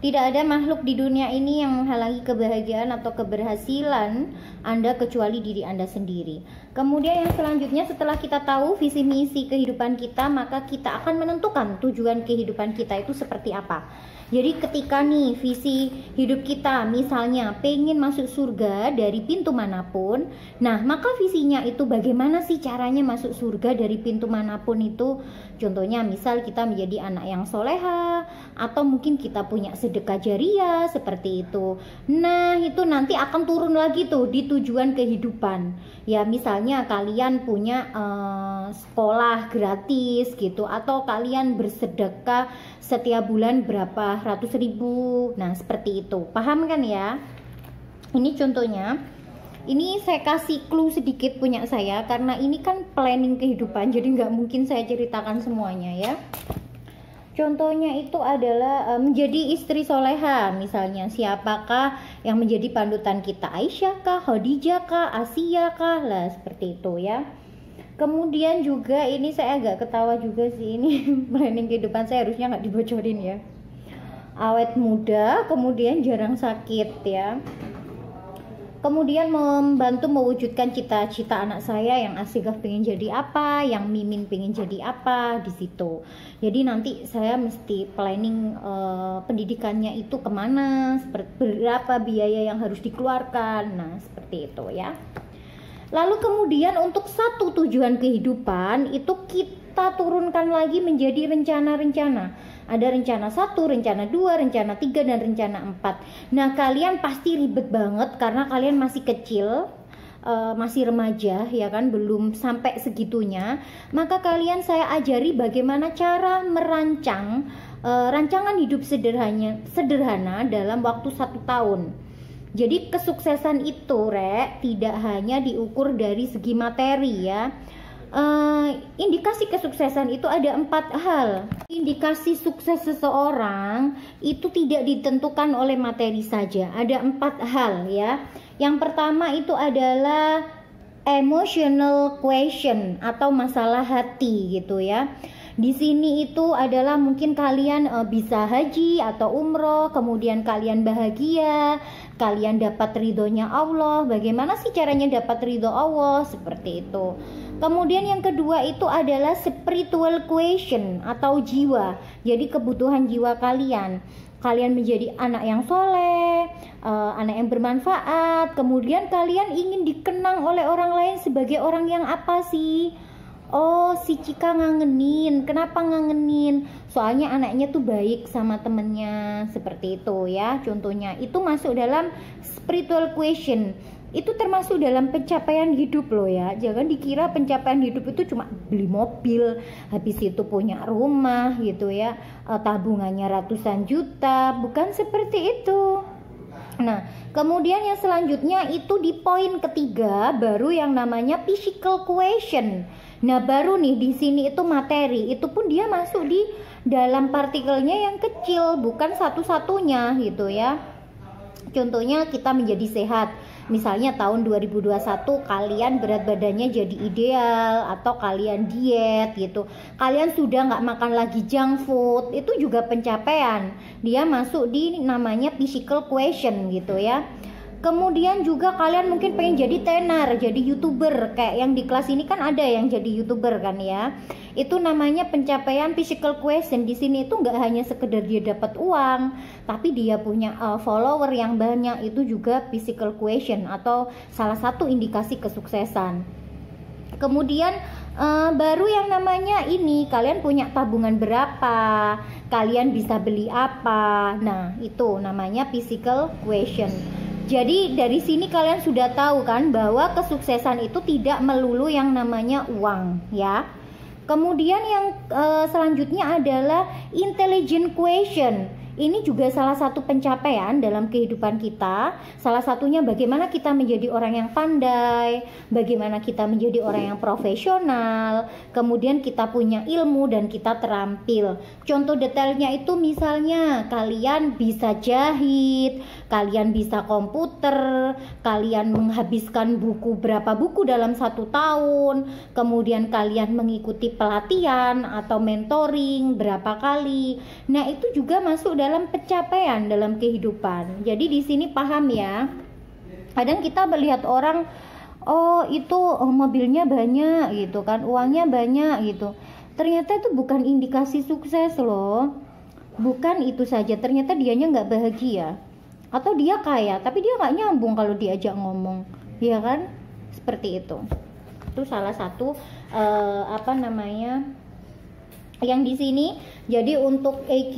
Tidak ada makhluk di dunia ini yang menghalangi kebahagiaan atau keberhasilan Anda kecuali diri Anda sendiri. Kemudian yang selanjutnya, setelah kita tahu visi misi kehidupan kita, maka kita akan menentukan tujuan kehidupan kita itu seperti apa. Jadi ketika nih visi hidup kita misalnya pengen masuk surga dari pintu manapun, nah maka visinya itu bagaimana sih caranya masuk surga dari pintu manapun itu. Contohnya misal kita menjadi anak yang soleha, atau mungkin kita punya sedekah jariah seperti itu. Nah itu nanti akan turun lagi tuh di tujuan kehidupan. Ya misalnya kalian punya sekolah gratis gitu, atau kalian bersedekah setiap bulan berapa ratus ribu. Nah seperti itu, paham kan ya? Ini contohnya, ini saya kasih clue sedikit punya saya, karena ini kan planning kehidupan, jadi nggak mungkin saya ceritakan semuanya ya. Contohnya itu adalah menjadi istri soleha. Misalnya siapakah yang menjadi panutan kita? Aisyah kah, Khadijah kah, Asia kah? Lah seperti itu ya. Kemudian juga ini saya agak ketawa juga sih, ini planning kehidupan saya harusnya nggak dibocorin ya. Awet muda, kemudian jarang sakit ya. Kemudian membantu mewujudkan cita-cita anak saya, yang Asigah pengen jadi apa, yang Mimin pengen jadi apa di situ. Jadi nanti saya mesti planning pendidikannya itu kemana, berapa biaya yang harus dikeluarkan. Nah seperti itu ya. Lalu kemudian untuk satu tujuan kehidupan itu kita turunkan lagi menjadi rencana-rencana. Ada rencana 1, rencana 2, rencana 3, dan rencana 4. Nah kalian pasti ribet banget karena kalian masih kecil, masih remaja ya kan, belum sampai segitunya. Maka kalian saya ajari bagaimana cara merancang rancangan hidup sederhana dalam waktu 1 tahun. Jadi kesuksesan itu tidak hanya diukur dari segi materi ya. Indikasi kesuksesan itu ada 4 hal. Indikasi sukses seseorang itu tidak ditentukan oleh materi saja. Ada 4 hal ya. Yang pertama itu adalah emotional question atau masalah hati gitu ya. Di sini itu adalah mungkin kalian bisa haji atau umroh, kemudian kalian bahagia, kalian dapat ridhonya Allah. Bagaimana sih caranya dapat ridho Allah? Seperti itu. Kemudian yang kedua itu adalah spiritual question atau jiwa. Jadi kebutuhan jiwa kalian. Kalian menjadi anak yang soleh, anak yang bermanfaat. Kemudian kalian ingin dikenang oleh orang lain sebagai orang yang apa sih? Oh, si Cika ngangenin. Kenapa ngangenin? Soalnya anaknya tuh baik sama temennya. Seperti itu ya. Contohnya itu masuk dalam spiritual question. Itu termasuk dalam pencapaian hidup loh ya. Jangan dikira pencapaian hidup itu cuma beli mobil, habis itu punya rumah gitu ya, tabungannya ratusan juta. Bukan seperti itu. Nah, kemudian yang selanjutnya itu di poin ketiga baru yang namanya physical question. Nah, baru nih di sini itu materi, itu pun dia masuk di dalam partikelnya yang kecil, bukan satu-satunya gitu ya. Contohnya kita menjadi sehat. Misalnya tahun 2021 kalian berat badannya jadi ideal, atau kalian diet gitu. Kalian sudah nggak makan lagi junk food, itu juga pencapaian. Dia masuk di namanya physical question gitu ya. Kemudian juga kalian mungkin pengen jadi tenar, jadi YouTuber. Kayak yang di kelas ini kan ada yang jadi YouTuber kan ya. Itu namanya pencapaian physical question. Di sini itu nggak hanya sekedar dia dapat uang, tapi dia punya follower yang banyak. Itu juga physical question atau salah satu indikasi kesuksesan. Kemudian baru yang namanya ini, kalian punya tabungan berapa, kalian bisa beli apa. Nah, itu namanya physical question. Jadi dari sini kalian sudah tahu kan bahwa kesuksesan itu tidak melulu yang namanya uang ya. Kemudian yang selanjutnya adalah intelligent question. Ini juga salah satu pencapaian dalam kehidupan kita. Salah satunya bagaimana kita menjadi orang yang pandai, bagaimana kita menjadi orang yang profesional, kemudian kita punya ilmu dan kita terampil. Contoh detailnya itu misalnya kalian bisa jahit, kalian bisa komputer, kalian menghabiskan berapa buku dalam 1 tahun, kemudian kalian mengikuti pelatihan atau mentoring berapa kali. Nah, itu juga masuk dalam pencapaian dalam kehidupan. Jadi di sini paham ya. Kadang kita melihat orang, oh itu mobilnya banyak gitu kan, uangnya banyak gitu. Ternyata itu bukan indikasi sukses loh. Bukan itu saja, ternyata dianya nggak bahagia. Atau dia kaya, tapi dia nggak nyambung kalau diajak ngomong, ya kan? Seperti itu. Itu salah satu yang di sini. Jadi untuk EQ,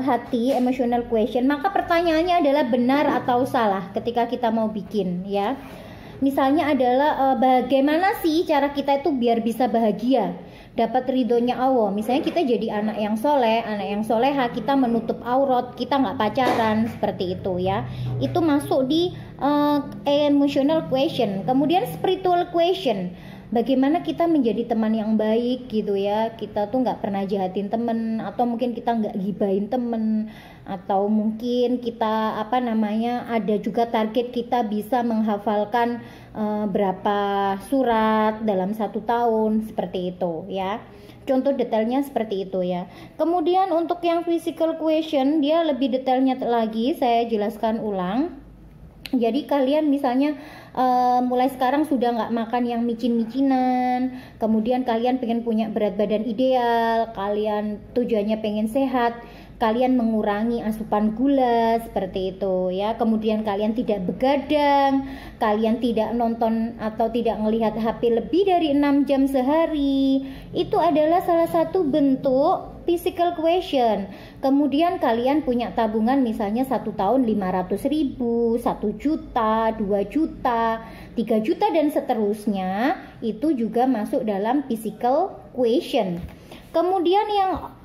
hati, emotional question, maka pertanyaannya adalah benar atau salah ketika kita mau bikin, ya. Misalnya adalah bagaimana sih cara kita itu biar bisa bahagia, dapat ridhonya Allah. Misalnya kita jadi anak yang soleh, anak yang soleha, kita menutup aurat, kita nggak pacaran, seperti itu ya. Itu masuk di emotional question. Kemudian spiritual question, bagaimana kita menjadi teman yang baik gitu ya. Kita tuh nggak pernah jahatin temen, atau mungkin kita nggak gibahin temen, atau mungkin kita ada juga target kita bisa menghafalkan berapa surat dalam 1 tahun, seperti itu ya. Contoh detailnya seperti itu ya. Kemudian untuk yang physical question, dia lebih detailnya lagi, saya jelaskan ulang. Jadi kalian misalnya mulai sekarang sudah nggak makan yang micin-micinan, kemudian kalian pengen punya berat badan ideal, kalian tujuannya pengen sehat, kalian mengurangi asupan gula, seperti itu ya. Kemudian kalian tidak begadang, kalian tidak nonton atau tidak melihat HP lebih dari 6 jam sehari. Itu adalah salah satu bentuk physical question. Kemudian kalian punya tabungan misalnya 1 tahun 500.000, 1 juta, 2 juta, 3 juta dan seterusnya. Itu juga masuk dalam physical question. Kemudian yang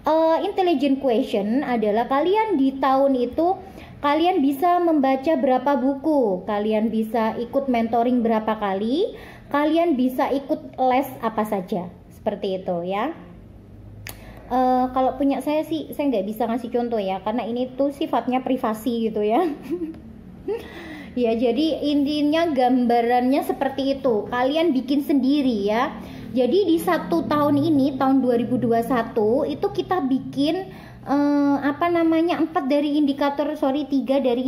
intelligent question adalah kalian di tahun itu kalian bisa membaca berapa buku, kalian bisa ikut mentoring berapa kali, kalian bisa ikut les apa saja, seperti itu ya. Kalau punya saya sih saya nggak bisa ngasih contoh ya, karena ini tuh sifatnya privasi gitu ya. Ya, jadi intinya gambarannya seperti itu, kalian bikin sendiri ya. Jadi di 1 tahun ini, tahun 2021 itu kita bikin 3 dari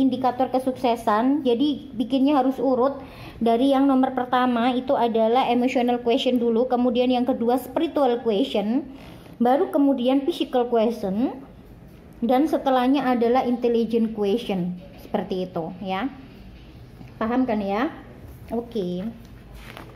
indikator kesuksesan. Jadi bikinnya harus urut. Dari yang nomor pertama itu adalah emotional question dulu, kemudian yang kedua spiritual question, baru kemudian physical question, dan setelahnya adalah intelligent question. Seperti itu ya. Paham kan ya? Oke.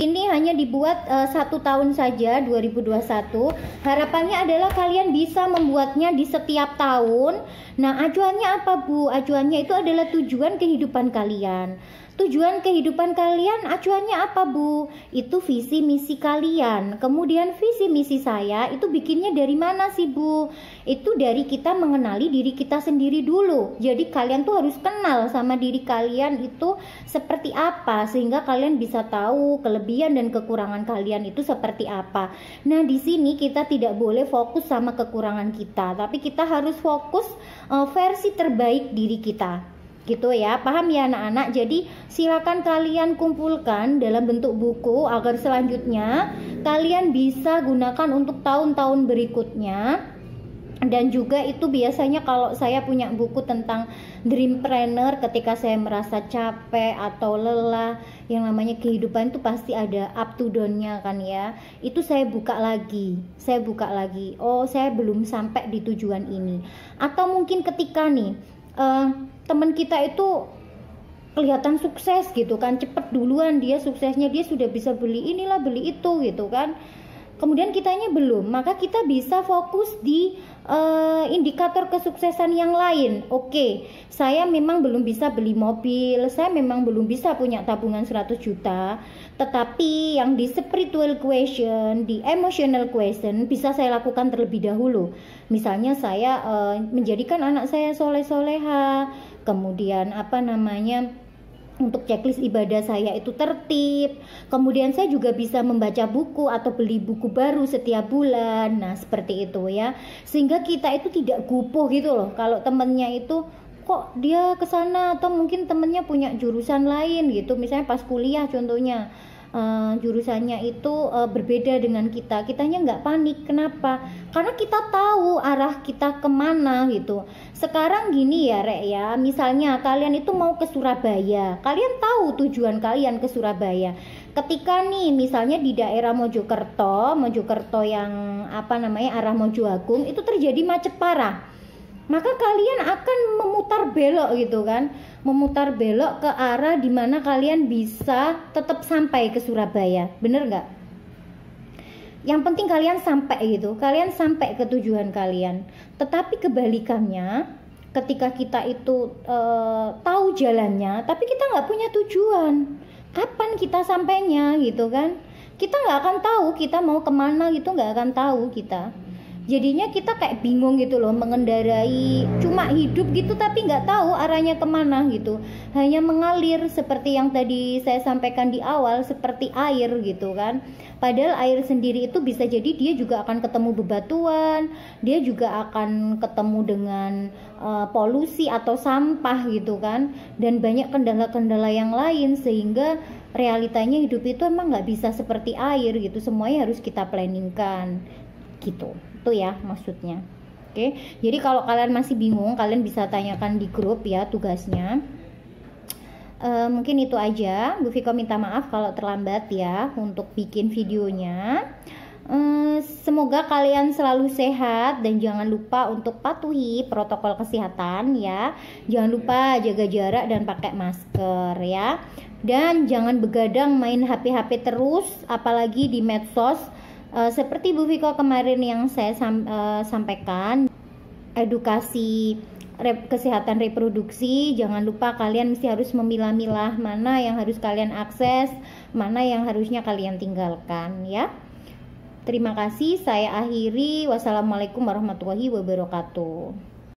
Ini hanya dibuat 1 tahun saja, 2021. Harapannya adalah kalian bisa membuatnya di setiap tahun. Nah, acuannya apa Bu? Acuannya itu adalah tujuan kehidupan kalian. Tujuan kehidupan kalian acuannya apa Bu? Itu visi misi kalian. Kemudian visi misi saya itu bikinnya dari mana sih Bu? Itu dari kita mengenali diri kita sendiri dulu. Jadi kalian tuh harus kenal sama diri kalian itu seperti apa, sehingga kalian bisa tahu kelebihan dan kekurangan kalian itu seperti apa. Nah, di sini kita tidak boleh fokus sama kekurangan kita, tapi kita harus fokus versi terbaik diri kita. Gitu ya, paham ya anak-anak? Jadi silakan kalian kumpulkan dalam bentuk buku agar selanjutnya kalian bisa gunakan untuk tahun-tahun berikutnya. Dan juga itu biasanya kalau saya punya buku tentang dreampreneur, ketika saya merasa capek atau lelah, yang namanya kehidupan itu pasti ada up to down-nya kan ya. Itu saya buka lagi. Oh, saya belum sampai di tujuan ini. Atau mungkin ketika nih teman kita itu kelihatan sukses gitu kan, cepet duluan dia suksesnya, dia sudah bisa beli inilah beli itu gitu kan, kemudian kitanya belum, maka kita bisa fokus di indikator kesuksesan yang lain. Oke, saya memang belum bisa beli mobil, saya memang belum bisa punya tabungan 100 juta, tetapi yang di spiritual question, di emotional question bisa saya lakukan terlebih dahulu. Misalnya saya menjadikan anak saya soleh-soleha, kemudian untuk checklist ibadah saya itu tertib. Kemudian saya juga bisa membaca buku atau beli buku baru setiap bulan. Nah, seperti itu ya. Sehingga kita itu tidak gupuh gitu loh. Kalau temennya itu, kok kok dia ke sana, atau mungkin temennya punya jurusan lain gitu, misalnya pas kuliah contohnya jurusannya itu berbeda dengan kitanya nggak panik. Kenapa? Karena kita tahu arah kita kemana gitu. Sekarang gini ya Rek ya, misalnya kalian itu mau ke Surabaya, kalian tahu tujuan kalian ke Surabaya. Ketika nih misalnya di daerah Mojokerto yang arah Mojoagung itu terjadi macet parah, maka kalian akan memutar belok gitu kan, memutar belok ke arah dimana kalian bisa tetap sampai ke Surabaya, bener nggak? Yang penting kalian sampai gitu, kalian sampai ke tujuan kalian. Tetapi kebalikannya, ketika kita itu tahu jalannya tapi kita nggak punya tujuan, kapan kita sampainya gitu kan, kita nggak akan tahu kita mau kemana gitu, nggak akan tahu kita. Jadinya kita kayak bingung gitu loh, mengendarai, cuma hidup gitu tapi nggak tahu arahnya kemana gitu, hanya mengalir seperti yang tadi saya sampaikan di awal, seperti air gitu kan. Padahal air sendiri itu bisa jadi dia juga akan ketemu bebatuan, dia juga akan ketemu dengan polusi atau sampah gitu kan, dan banyak kendala-kendala yang lain, sehingga realitanya hidup itu emang nggak bisa seperti air gitu, semuanya harus kita planningkan gitu. Itu ya maksudnya. Oke, jadi kalau kalian masih bingung, kalian bisa tanyakan di grup ya tugasnya. Mungkin itu aja. Bu Viko minta maaf kalau terlambat ya untuk bikin videonya. Semoga kalian selalu sehat dan jangan lupa untuk patuhi protokol kesehatan ya. Jangan lupa jaga jarak dan pakai masker ya. Dan jangan begadang main HP terus, apalagi di medsos. Seperti Bu Viko kemarin yang saya sampaikan, edukasi kesehatan reproduksi, jangan lupa kalian mesti harus memilah-milah mana yang harus kalian akses, mana yang harusnya kalian tinggalkan ya. Terima kasih, saya akhiri. Wassalamualaikum warahmatullahi wabarakatuh.